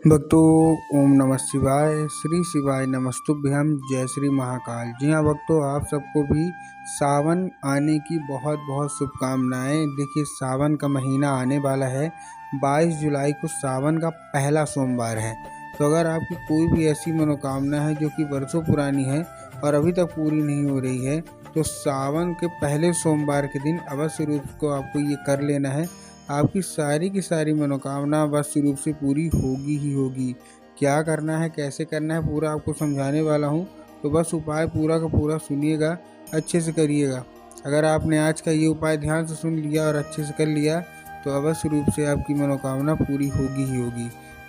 भक्तों, ओम नमः शिवाय। श्री शिवाय नमस्तुभ्यम। जय श्री महाकाल। जी हाँ भक्तों, आप सबको भी सावन आने की बहुत बहुत शुभकामनाएं। देखिए, सावन का महीना आने वाला है। 22 जुलाई को सावन का पहला सोमवार है। तो अगर आपकी कोई भी ऐसी मनोकामना है जो कि वर्षों पुरानी है और अभी तक पूरी नहीं हो रही है, तो सावन के पहले सोमवार के दिन अवश्य रूप को आपको ये कर लेना है। आपकी सारी की सारी मनोकामना बस रूप से पूरी होगी ही होगी। क्या करना है, कैसे करना है, पूरा आपको समझाने वाला हूँ। तो बस उपाय पूरा का पूरा सुनिएगा, अच्छे से करिएगा। अगर आपने आज का ये उपाय ध्यान से सुन लिया और अच्छे से कर लिया तो अवश्य रूप से आपकी मनोकामना पूरी होगी ही होगी।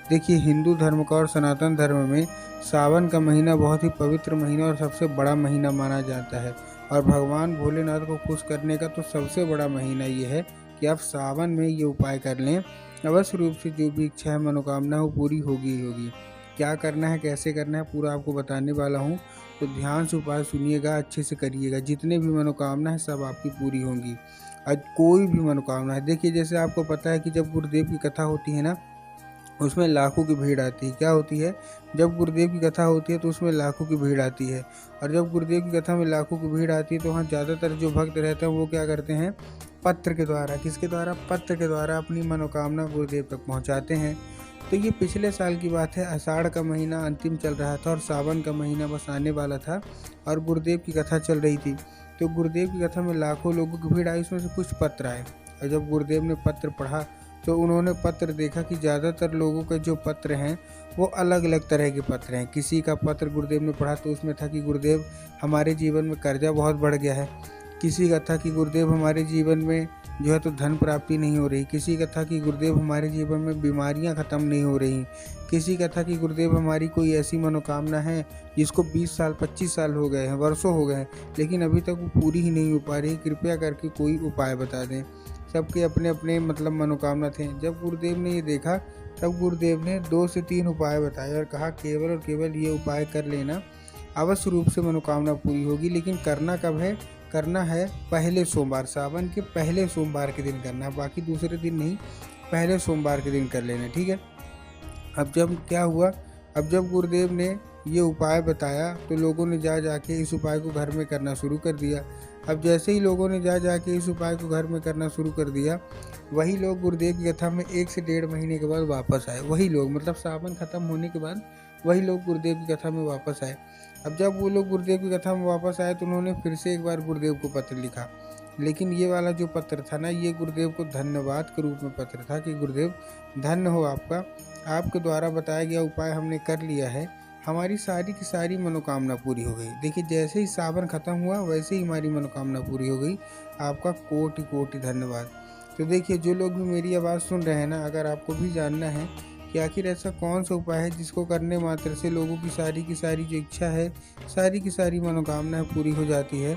देखिए, हिंदू धर्म का और सनातन धर्म में सावन का महीना बहुत ही पवित्र महीना और सबसे बड़ा महीना माना जाता है। और भगवान भोलेनाथ को खुश करने का तो सबसे बड़ा महीना ये है कि आप सावन में ये उपाय कर लें। अवश्य रूप से जो भी इच्छा है, मनोकामना वो पूरी होगी ही होगी। क्या करना है, कैसे करना है, पूरा आपको बताने वाला हूँ। तो ध्यान से उपाय सुनिएगा, अच्छे से करिएगा। जितने भी मनोकामना है सब आपकी पूरी होंगी। आज कोई भी मनोकामना है, देखिए जैसे आपको पता है कि जब गुरुदेव की कथा होती है ना, उसमें लाखों की भीड़ आती है। क्या होती है, जब गुरुदेव की कथा होती है तो उसमें लाखों की भीड़ आती है। और जब गुरुदेव की कथा में लाखों की भीड़ आती है तो वहाँ ज़्यादातर जो भक्त रहते हैं वो क्या करते हैं, पत्र के द्वारा, किसके द्वारा, पत्र के द्वारा अपनी मनोकामना गुरुदेव तक पहुँचाते हैं। तो ये पिछले साल की बात है। आषाढ़ का महीना अंतिम चल रहा था और सावन का महीना बस आने वाला था और गुरुदेव की कथा चल रही थी। तो गुरुदेव की कथा में लाखों लोगों की भीड़ आई, उसमें से कुछ पत्र आए। और जब गुरुदेव ने पत्र पढ़ा तो उन्होंने पत्र देखा कि ज़्यादातर लोगों के जो पत्र हैं वो अलग अलग तरह के पत्र हैं। किसी का पत्र गुरुदेव ने पढ़ा तो उसमें था कि गुरुदेव, हमारे जीवन में कर्जा बहुत बढ़ गया है। किसी का था कि गुरुदेव, हमारे जीवन में जो है तो धन प्राप्ति नहीं हो रही। किसी का था कि गुरुदेव, हमारे जीवन में बीमारियां ख़त्म नहीं हो रही। किसी का था कि गुरुदेव, हमारी कोई ऐसी मनोकामना है जिसको 20 साल 25 साल हो गए हैं, वर्षों हो गए हैं, लेकिन अभी तक वो पूरी ही नहीं हो पा रही। कृपया करके कोई उपाय बता दें। सबके अपने अपने मनोकामना थे। जब गुरुदेव ने ये देखा तब गुरुदेव ने 2 से 3 उपाय बताए और कहा केवल और केवल ये उपाय कर लेना, अवश्य रूप से मनोकामना पूरी होगी। लेकिन करना कब है, करना है पहले सोमवार, सावन के पहले सोमवार के दिन करना है, बाकी दूसरे दिन नहीं, पहले सोमवार के दिन कर लेना, ठीक है। अब जब क्या हुआ, अब जब गुरुदेव ने ये उपाय बताया तो लोगों ने जाके इस उपाय को घर में करना शुरू कर दिया। अब जैसे ही लोगों ने जाके इस उपाय को घर में करना शुरू कर दिया, वही लोग गुरुदेव की कथा में 1 से 1.5 महीने के बाद वापस आए। वही लोग, मतलब सावन खत्म होने के बाद वही लोग गुरुदेव की कथा में वापस आए। अब जब वो लोग गुरुदेव की कथा में वापस आए तो उन्होंने फिर से एक बार गुरुदेव को पत्र लिखा। लेकिन ये वाला जो पत्र था ना, ये गुरुदेव को धन्यवाद के रूप में पत्र था कि गुरुदेव, धन्य हो आपका, आपके द्वारा बताया गया उपाय हमने कर लिया है, हमारी सारी की सारी मनोकामना पूरी हो गई। देखिए, जैसे ही सावन खत्म हुआ वैसे ही हमारी मनोकामना पूरी हो गई। आपका कोटि कोटि धन्यवाद। तो देखिए, जो लोग भी मेरी आवाज़ सुन रहे हैं ना, अगर आपको भी जानना है कि आखिर ऐसा कौन सा उपाय है जिसको करने मात्र से लोगों की सारी जो इच्छा है, सारी की सारी मनोकामनाएं पूरी हो जाती है,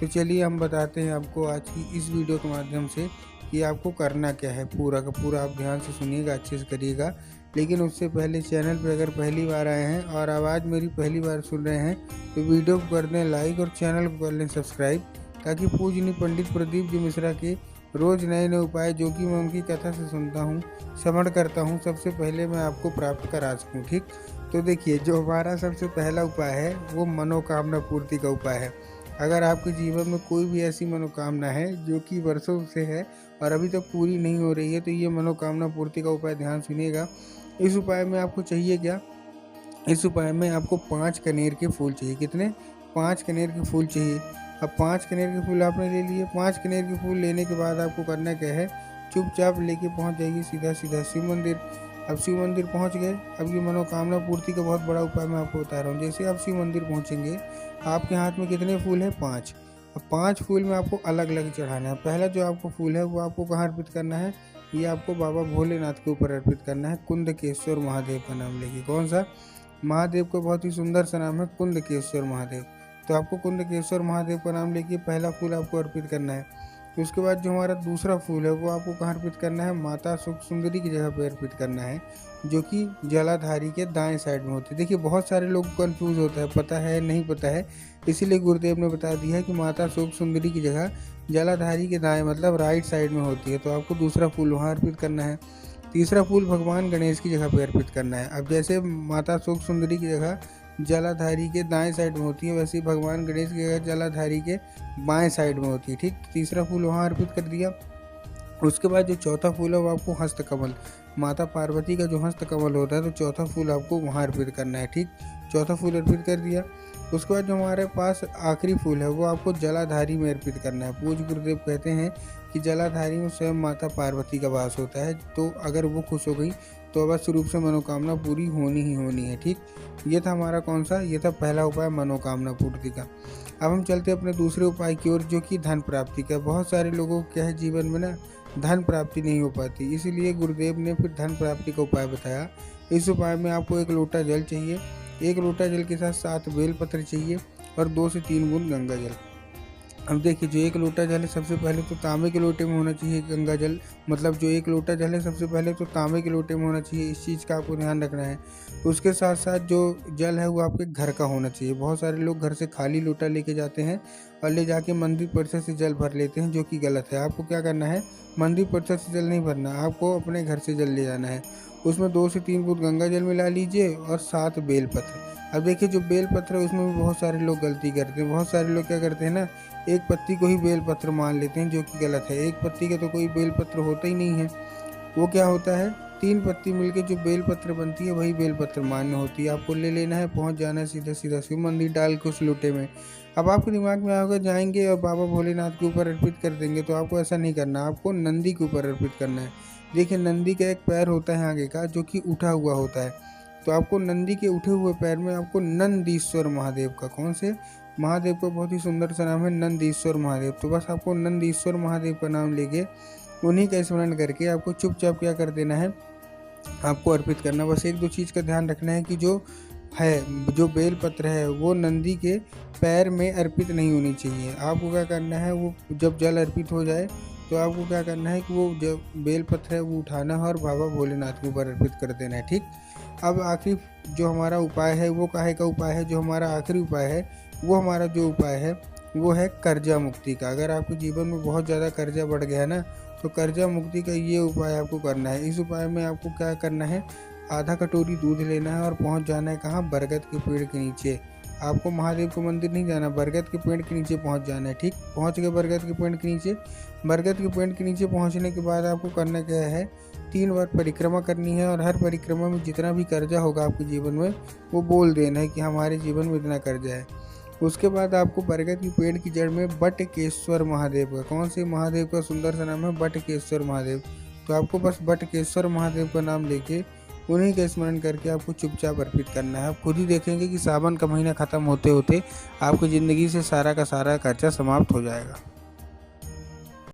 तो चलिए हम बताते हैं आपको आज की इस वीडियो के माध्यम से कि आपको करना क्या है। पूरा का पूरा आप ध्यान से सुनिएगा, अच्छे से करिएगा। लेकिन उससे पहले चैनल पर अगर पहली बार आए हैं और आवाज़ मेरी पहली बार सुन रहे हैं तो वीडियो को कर दें लाइक और चैनल को कर लें सब्सक्राइब, ताकि पूजनीय पंडित प्रदीप जी मिश्रा के रोज़ नए नए उपाय जो कि मैं उनकी कथा से सुनता हूँ, श्रवण करता हूँ, सबसे पहले मैं आपको प्राप्त करा सकूँ, ठीक। तो देखिए, जो हमारा सबसे पहला उपाय है वो मनोकामना पूर्ति का उपाय है। अगर आपके जीवन में कोई भी ऐसी मनोकामना है जो कि वर्षों से है और अभी तक पूरी नहीं हो रही है, तो ये मनोकामना पूर्ति का उपाय ध्यान सुनिएगा। इस उपाय में आपको चाहिए क्या, इस उपाय में आपको 5 कनेर के फूल चाहिए। कितने, 5 कनेर के फूल चाहिए। अब 5 कनेर के फूल आपने ले लिए। 5 कनेर के फूल लेने के बाद आपको करना क्या है, चुपचाप लेके पहुंच जाइए सीधा सीधा शिव मंदिर। अब शिव मंदिर पहुंच गए। अब ये मनोकामना पूर्ति का बहुत बड़ा उपाय मैं आपको बता रहा हूँ। जैसे आप शिव मंदिर पहुंचेंगे, आपके हाथ में कितने फूल हैं, 5। अब 5 फूल में आपको अलग अलग चढ़ाना है। पहला जो आपको फूल है वो आपको कहाँ अर्पित करना है, ये आपको बाबा भोलेनाथ के ऊपर अर्पित करना है। कुंदकेश्वर महादेव का नाम लेके। कौन सा, महादेव का बहुत ही सुंदर सा नाम है कुंदकेश्वर महादेव। तो आपको कुंदकेश्वर महादेव का नाम लेके पहला फूल आपको अर्पित करना है। उसके बाद जो हमारा दूसरा फूल है वो आपको कहाँ अर्पित करना है, माता सुख सुंदरी की जगह पे अर्पित करना है, जो कि जलाधारी के दाएं साइड में होती है। देखिए, बहुत सारे लोग कंफ्यूज होता है, पता है नहीं पता है, इसीलिए गुरुदेव ने बता दिया है कि माता सुख सुंदरी की जगह जलाधारी के दाएं मतलब राइट साइड में होती है। तो आपको दूसरा फूल वहाँ अर्पित करना है। तीसरा फूल भगवान गणेश की जगह पे अर्पित करना है। अब जैसे माता शोक सुंदरी की जगह जलाधारी के दाएं साइड में होती है, वैसे ही भगवान गणेश की जगह जलाधारी के बाएं साइड में होती है। ठीक, तीसरा फूल वहाँ अर्पित कर दिया। उसके बाद जो चौथा फूल है वो आपको हस्तकमल, माता पार्वती का जो हस्तकमल होता है, तो चौथा फूल आपको वहाँ अर्पित करना है। ठीक, चौथा फूल अर्पित कर दिया। उसके बाद जो हमारे पास आखिरी फूल है वो आपको जलाधारी में अर्पित करना है। पूज्य गुरुदेव कहते हैं कि जलाधारी में स्वयं माता पार्वती का वास होता है, तो अगर वो खुश हो गई तो अवश्य रूप से मनोकामना पूरी होनी ही होनी है। ठीक, ये था हमारा कौन सा, ये था पहला उपाय मनोकामना पूर्ति का। अब हम चलते हैं अपने दूसरे उपाय की ओर, जो कि धन प्राप्ति का। बहुत सारे लोगों को क्या है, जीवन में ना धन प्राप्ति नहीं हो पाती, इसीलिए गुरुदेव ने फिर धन प्राप्ति का उपाय बताया। इस उपाय में आपको 1 लोटा जल चाहिए, 1 लोटा जल के साथ 7 बेलपत्र चाहिए और 2 से 3 बूंद गंगा जल। अब देखिए, जो 1 लोटा जल है सबसे पहले तो तांबे के लोटे में होना चाहिए गंगा जल, मतलब जो 1 लोटा जल है सबसे पहले तो तांबे के लोटे में होना चाहिए, इस चीज़ का आपको ध्यान रखना है। उसके साथ साथ जो जल है वो आपके घर का होना चाहिए। बहुत सारे लोग घर से खाली लोटा लेके जाते हैं और ले जाके मंदिर परिसर से जल भर लेते हैं, जो कि गलत है। आपको क्या करना है, मंदिर परिसर से जल नहीं भरना, आपको अपने घर से जल ले जाना है। उसमें 2 से 3 बूंद गंगा जल मिला लीजिए और 7 बेलपत्र। अब देखिए, जो बेलपत्र है उसमें भी बहुत सारे लोग गलती करते हैं। बहुत सारे लोग क्या करते हैं ना, एक पत्ती को ही बेलपत्र मान लेते हैं, जो कि गलत है। एक पत्ती का तो कोई बेलपत्र होता ही नहीं है। वो क्या होता है, 3 पत्ती मिलके जो बेलपत्र बनती है वही बेलपत्र मान्य होती है। आपको ले लेना है, पहुंच जाना है सीधा सीधा शिव मंदिर डाल के उस लोटे में। अब आपके दिमाग में आएगा जाएंगे और बाबा भोलेनाथ के ऊपर अर्पित कर देंगे, तो आपको ऐसा नहीं करना, आपको नंदी के ऊपर अर्पित करना है। देखिए, नंदी का एक पैर होता है आगे का, जो कि उठा हुआ होता है, तो आपको नंदी के उठे हुए पैर में आपको नंदीश्वर महादेव का, कौन से महादेव का बहुत ही सुंदर सा नाम है नंदीश्वर महादेव, तो बस आपको नंदीश्वर महादेव का नाम लेके उन्हीं का स्मरण करके आपको चुपचाप क्या कर देना है, आपको अर्पित करना। बस 1-2 चीज़ का ध्यान रखना है कि जो बेलपत्र है वो नंदी के पैर में अर्पित नहीं होनी चाहिए। आपको क्या करना है, वो जब जल अर्पित हो जाए तो आपको क्या करना है कि वो जो बेलपत्र है वो उठाना है और बाबा भोलेनाथ के ऊपर अर्पित कर देना है। ठीक, अब आखिरी जो हमारा उपाय है वो काहे का उपाय है, जो हमारा आखिरी उपाय है वो हमारा जो उपाय है वो है कर्जा मुक्ति का। अगर आपके जीवन में बहुत ज़्यादा कर्जा बढ़ गया है ना, तो कर्जा मुक्ति का ये उपाय आपको करना है। इस उपाय में आपको क्या करना है, आधा कटोरी दूध लेना है और पहुंच जाना है कहाँ, बरगद के पेड़ के नीचे। आपको महादेव के मंदिर नहीं जाना, बरगद के पेड़ के नीचे पहुंच जाना है। ठीक, पहुंच गए बरगद के पेड़ के नीचे। बरगद के पेड़ के नीचे पहुंचने के बाद आपको करना क्या है, 3 बार परिक्रमा करनी है और हर परिक्रमा में जितना भी कर्जा होगा आपके जीवन में वो बोल देना है कि हमारे जीवन में इतना कर्जा है। उसके बाद आपको बरगद की पेड़ की जड़ में बटकेश्वर महादेव का, कौन से महादेव का सुंदर सा नाम है, बटकेश्वर महादेव, तो आपको बस बटकेश्वर महादेव का नाम लेके उन्हीं का स्मरण करके आपको चुपचाप अर्पित करना है। आप खुद ही देखेंगे कि सावन का महीना ख़त्म होते होते आपकी ज़िंदगी से सारा का सारा खर्चा समाप्त हो जाएगा।